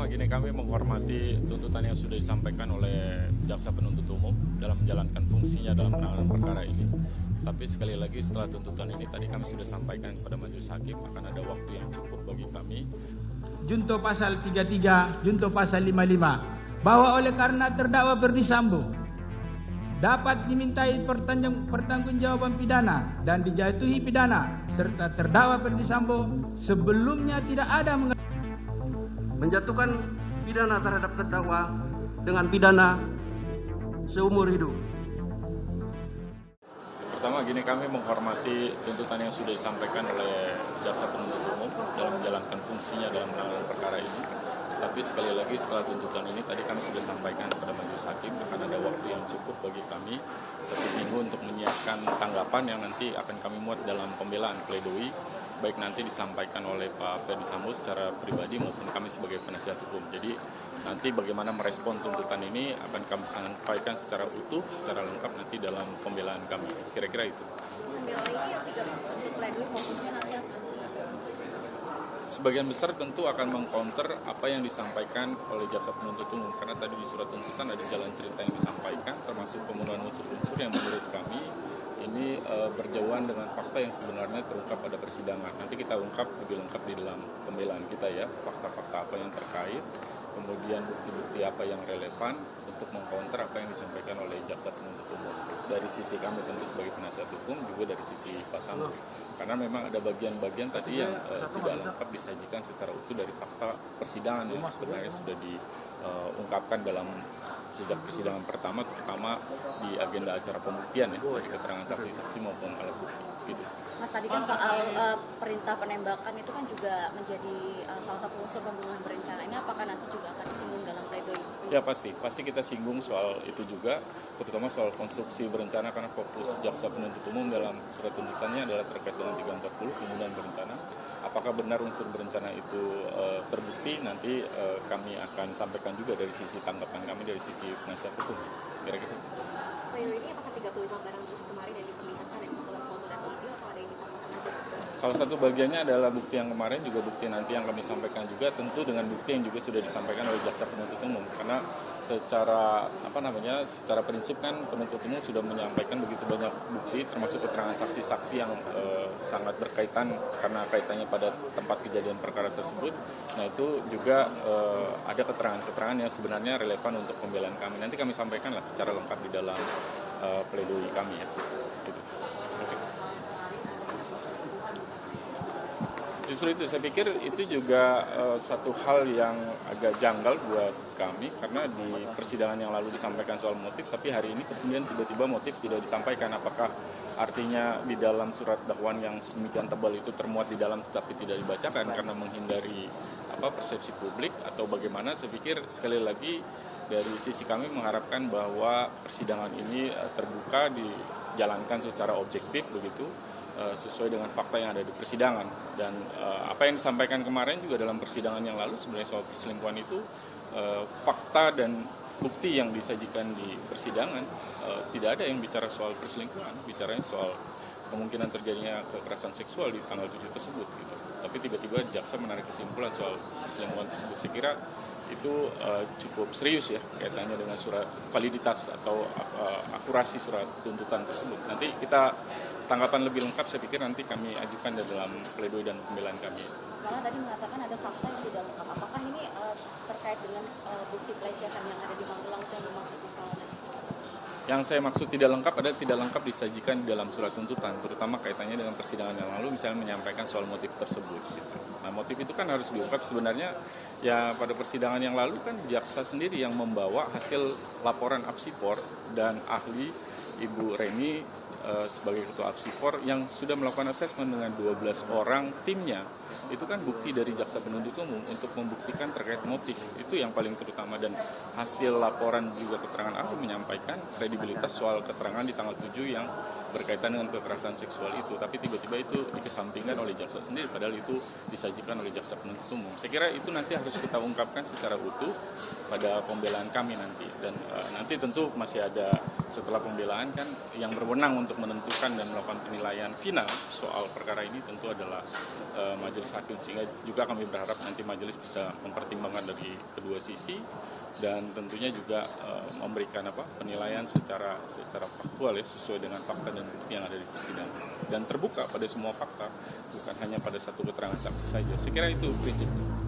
Pertama gini, kami menghormati tuntutan yang sudah disampaikan oleh jaksa penuntut umum dalam menjalankan fungsinya dalam penanganan perkara ini. Tapi sekali lagi setelah tuntutan ini tadi kami sudah sampaikan kepada majelis hakim akan ada waktu yang cukup bagi kami. Junto pasal 33, junto pasal 55, bahwa oleh karena terdakwa Ferdy Sambo dapat dimintai pertanggungjawaban pidana dan dijatuhi pidana serta terdakwa Ferdy Sambo sebelumnya tidak ada menjatuhkan pidana terhadap terdakwa dengan pidana seumur hidup. Pertama gini, kami menghormati tuntutan yang sudah disampaikan oleh jaksa penuntut umum dalam menjalankan fungsinya dalam penanganan perkara ini. Tapi sekali lagi setelah tuntutan ini tadi kami sudah sampaikan kepada majelis hakim akan ada waktu yang cukup bagi kami 1 minggu untuk menyiapkan tanggapan yang nanti akan kami muat dalam pembelaan pledoi, baik nanti disampaikan oleh Pak Ferdy Sambo secara pribadi maupun kami sebagai penasihat hukum. Jadi nanti bagaimana merespon tuntutan ini akan kami sampaikan secara utuh, secara lengkap nanti dalam pembelaan kami. Kira-kira itu. Pembelaan ini yang tidak untuk pledoi fokusnya nanti akan sebagian besar tentu akan mengcounter apa yang disampaikan oleh jaksa penuntut umum, karena tadi di surat tuntutan ada jalan cerita yang disampaikan termasuk pemenuhan unsur-unsur yang menurut kami ini berjauhan dengan fakta yang sebenarnya terungkap pada persidangan. Nanti kita ungkap lebih lengkap di dalam pembelaan kita ya, fakta-fakta apa yang terkait, kemudian bukti-bukti apa yang relevan untuk mengcounter apa yang disampaikan oleh jaksa penuntut umum. Dari sisi kami tentu sebagai penasihat hukum, juga dari sisi Pak Sambo. Karena memang ada bagian-bagian tadi yang tidak lengkap disajikan secara utuh dari fakta persidangan yang sebenarnya sudah diungkapkan dalam sejak persidangan pertama, terutama di agenda acara pembuktian ya, dari keterangan saksi-saksi maupun alat bukti. Gitu. Mas, tadi kan soal perintah penembakan itu kan juga menjadi salah satu unsur pembunuhan berencana. Ini apakah nanti juga akan disinggung dalam pledoi? Ya pasti kita singgung soal itu juga, terutama soal konstruksi berencana, karena fokus jaksa penuntut umum dalam surat tuntutannya adalah terkait dengan 340 pembunuhan berencana. Apakah benar unsur berencana itu terbukti, nanti kami akan sampaikan juga dari sisi tanggapan kami dari sisi penasihat hukum. Kira-kira. Pledoi ini apakah 35 barang bukti kemarin yang diperlihatkan yang mengumpulkan foto dan video atau ada yang ditambahkan lagi? Salah satu bagiannya adalah bukti yang kemarin, juga bukti nanti yang kami sampaikan juga, tentu dengan bukti yang juga sudah disampaikan oleh jaksa penuntut umum. Karena secara prinsip kan penuntut umum sudah menyampaikan begitu banyak bukti, termasuk keterangan saksi-saksi yang sangat berkaitan karena kaitannya pada tempat kejadian perkara tersebut. Nah itu juga ada keterangan-keterangan yang sebenarnya relevan untuk pembelaan kami. Nanti kami sampaikanlah secara lengkap di dalam pledoi kami ya. Gitu. Justru itu, saya pikir itu juga satu hal yang agak janggal buat kami, karena di persidangan yang lalu disampaikan soal motif, tapi hari ini kemudian tiba-tiba motif tidak disampaikan. Apakah artinya di dalam surat dakwaan yang sedemikian tebal itu termuat di dalam tetapi tidak dibacakan karena menghindari persepsi publik atau bagaimana? Saya pikir sekali lagi dari sisi kami mengharapkan bahwa persidangan ini terbuka, dijalankan secara objektif begitu, sesuai dengan fakta yang ada di persidangan. Dan apa yang disampaikan kemarin juga dalam persidangan yang lalu sebenarnya soal perselingkuhan itu fakta dan bukti yang disajikan di persidangan tidak ada yang bicara soal perselingkuhan, bicaranya soal kemungkinan terjadinya kekerasan seksual di tanggal 7 tersebut gitu. Tapi tiba-tiba jaksa menarik kesimpulan soal perselingkuhan tersebut. Saya kira itu cukup serius ya kaitannya dengan surat validitas atau akurasi surat tuntutan tersebut. Nanti kita tanggapan lebih lengkap saya pikir nanti kami ajukan dalam pledoi dan pembelaan kami. Soalnya tadi mengatakan ada fakta yang tidak lengkap. Apakah ini terkait dengan bukti pelecehan yang ada di Magelang yang dimaksud misalnya? Yang saya maksud tidak lengkap adalah tidak lengkap disajikan di dalam surat tuntutan, terutama kaitannya dengan persidangan yang lalu, misalnya menyampaikan soal motif tersebut. Gitu. Nah motif itu kan harus diungkap sebenarnya ya pada persidangan yang lalu kan jaksa sendiri yang membawa hasil laporan Apsifor dan ahli Ibu Reni sebagai ketua Apsifor yang sudah melakukan asesmen dengan 12 orang timnya. Itu kan bukti dari jaksa penuntut umum untuk membuktikan terkait motif. Itu yang paling terutama, dan hasil laporan juga keterangan ahli menyampaikan kredibilitas soal keterangan di tanggal 7 yang berkaitan dengan kekerasan seksual itu, tapi tiba-tiba itu dikesampingkan oleh jaksa sendiri, padahal itu disajikan oleh jaksa penuntut umum. Saya kira itu nanti harus kita ungkapkan secara utuh pada pembelaan kami nanti, dan nanti tentu masih ada setelah pembelaan kan yang berwenang untuk menentukan dan melakukan penilaian final soal perkara ini tentu adalah majelis hakim, sehingga juga kami berharap nanti majelis bisa mempertimbangkan dari kedua sisi dan tentunya juga memberikan penilaian secara faktual ya, sesuai dengan fakta dan bukti yang ada di persidangan dan terbuka pada semua fakta, bukan hanya pada satu keterangan saksi saja. Saya kira itu prinsipnya.